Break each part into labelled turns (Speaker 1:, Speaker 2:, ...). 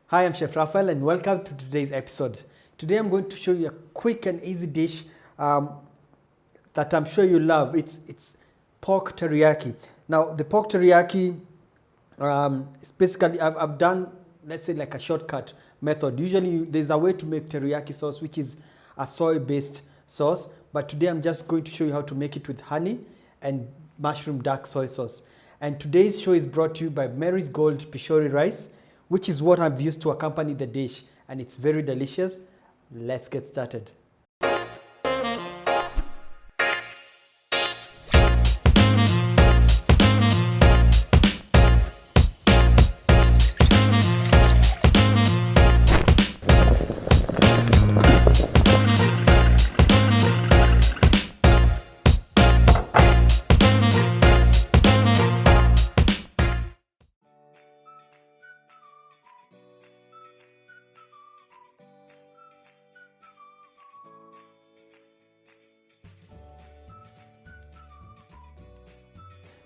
Speaker 1: Hi, I'm Chef Raphael and welcome to today's episode. Today I'm going to show you a quick and easy dish that I'm sure you love. It's pork teriyaki. Now the pork teriyaki is basically, I've done, let's say, like a shortcut method. Usually there's a way to make teriyaki sauce which is a soy-based sauce, but today I'm just going to show you how to make it with honey and mushroom dark soy sauce. And today's show is brought to you by Mary's Gold Pishori rice, which is what I've used to accompany the dish, and it's very delicious. Let's get started.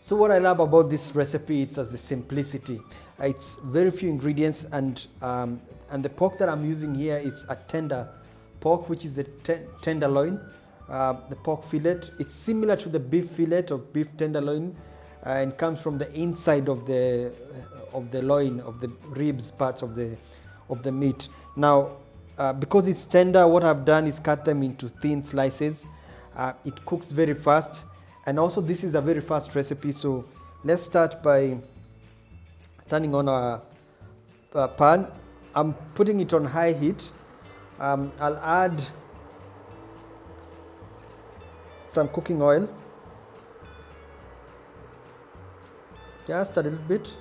Speaker 1: So what I love about this recipe is the simplicity. It's very few ingredients, and the pork that I'm using here is a tender pork, which is the tenderloin, the pork fillet. It's similar to the beef fillet or beef tenderloin, and comes from the inside of the loin, of the ribs parts of the meat. Now, because it's tender, what I've done is cut them into thin slices. It cooks very fast. And also this is a very fast recipe, so let's start by turning on a pan. I'm putting it on high heat. I'll add some cooking oil, just a little bit.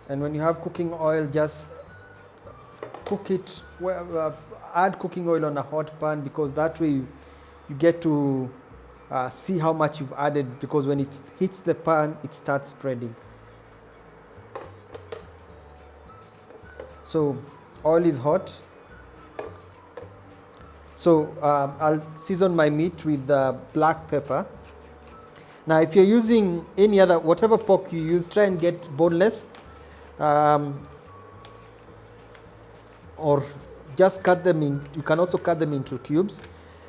Speaker 1: And when you have cooking oil, just cook it, add cooking oil on a hot pan, because that way you get to see how much you've added, because when it hits the pan, it starts spreading. So oil is hot. So I'll season my meat with black pepper. Now if you're using any other, whatever pork you use, try and get boneless. Or just cut them in. You can also cut them into cubes.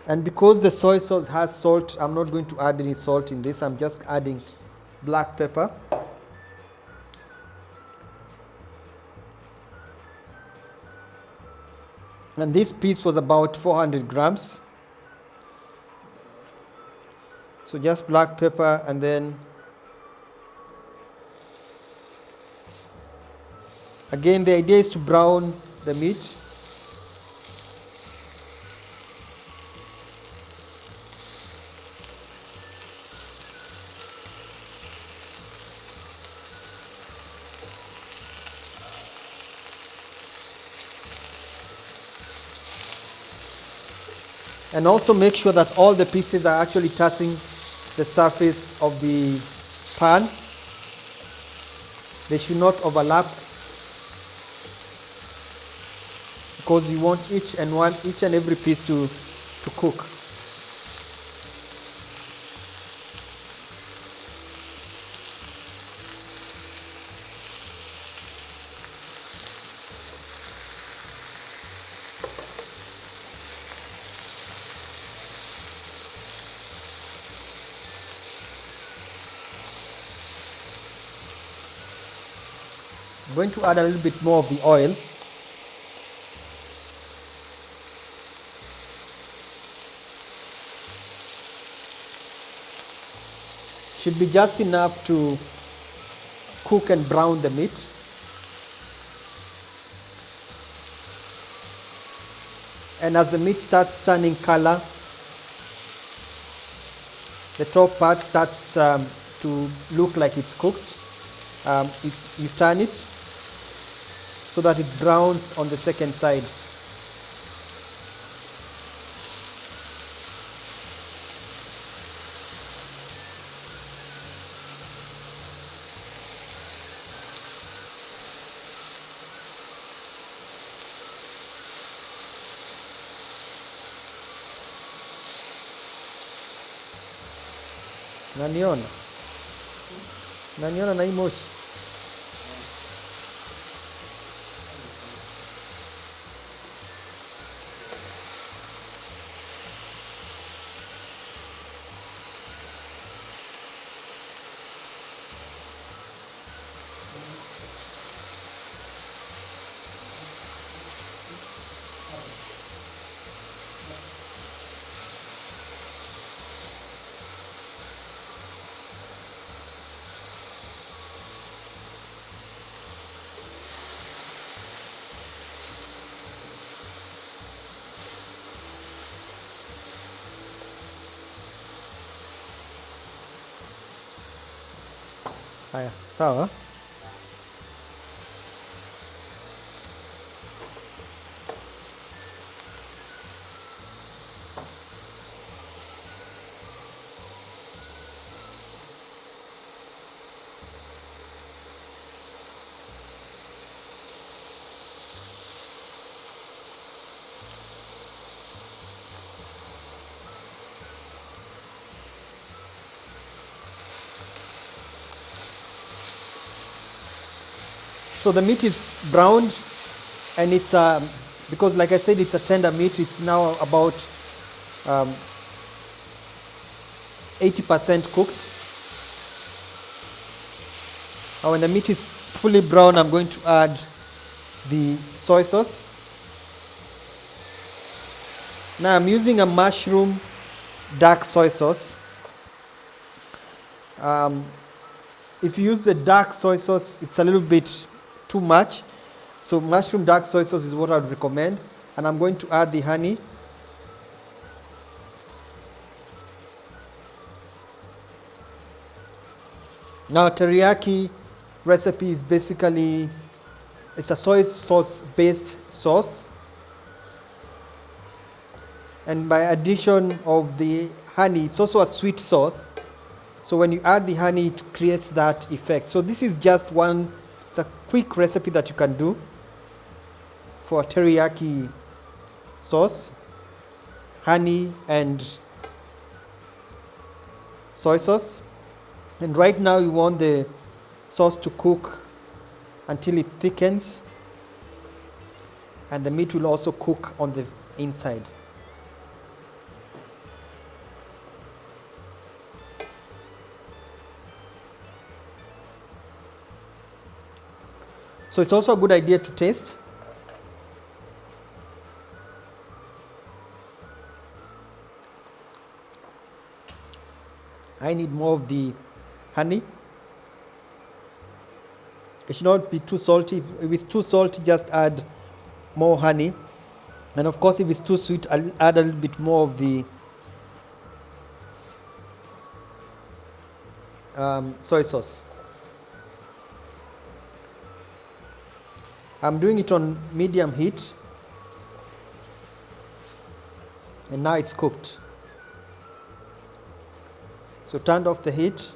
Speaker 1: And because the soy sauce has salt, I'm not going to add any salt in this. I'm just adding black pepper. And this piece was about 400 grams. So just black pepper, and then again the idea is to brown the meat. And also make sure that all the pieces are actually touching the surface of the pan. They should not overlap, because you want each and every piece to cook. I'm going to add a little bit more of the oil. Should be just enough to cook and brown the meat. And as the meat starts turning color, the top part starts to look like it's cooked. You turn it so that it browns on the second side. Naniona. Naniona na hii moshi. Haya, sawa. So the meat is browned, and it's because, like I said, it's a tender meat. It's now about 80% cooked. Now, when the meat is fully brown, I'm going to add the soy sauce. Now I'm using a mushroom dark soy sauce. If you use the dark soy sauce, it's a little bit too much. So mushroom dark soy sauce is what I would recommend. And I'm going to add the honey. Now, teriyaki recipe is basically, it's a soy sauce based sauce. And by addition of the honey, it's also a sweet sauce. So when you add the honey, it creates that effect. So this is just one, it's a quick recipe that you can do for teriyaki sauce, honey and soy sauce. And right now you want the sauce to cook until it thickens, and the meat will also cook on the inside. So it's also a good idea to taste. I need more of the honey. It should not be too salty. If it's too salty, just add more honey. And of course, if it's too sweet, I'll add a little bit more of the soy sauce. I'm doing it on medium heat, and now it's cooked. So turn off the heat.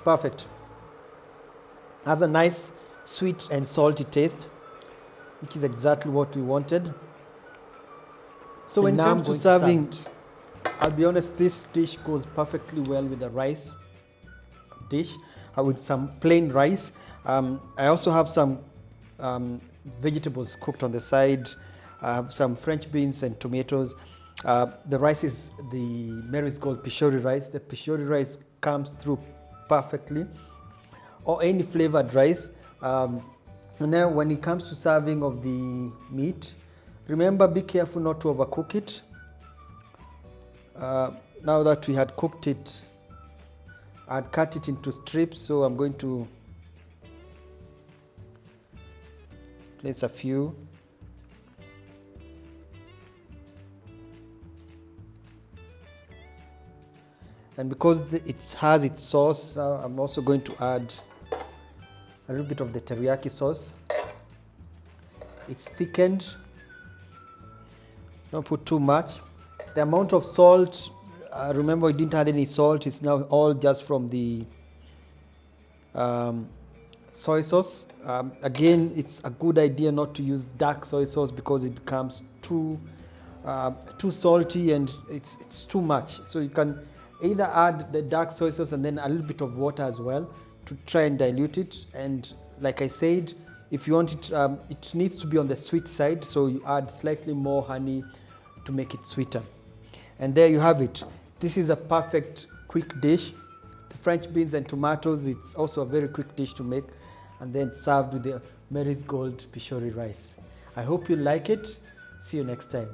Speaker 1: Perfect. Has a nice sweet and salty taste, which is exactly what we wanted. So when it comes to serving, I'll be honest, this dish goes perfectly well with a rice dish, with some plain rice. I also have some vegetables cooked on the side. I have some French beans and tomatoes. The rice is the Mary's Gold Pishori rice. The Pishori rice comes through perfectly, or any flavored rice. And now when it comes to serving of the meat, remember, be careful not to overcook it. Now that we had cooked it, I'd cut it into strips, so I'm going to place a few. And because it has its sauce, I'm also going to add a little bit of the teriyaki sauce. It's thickened. Don't put too much. The amount of salt, remember we didn't add any salt. It's now all just from the soy sauce. Again, it's a good idea not to use dark soy sauce because it becomes too salty and it's too much. So you can either add the dark soy sauce and then a little bit of water as well to try and dilute it. And like I said, if you want it, it needs to be on the sweet side, so you add slightly more honey to make it sweeter. And there you have it. This is a perfect quick dish. The French beans and tomatoes, it's also a very quick dish to make, and then served with the Mary's Gold Pishori rice. I hope you like it. See you next time.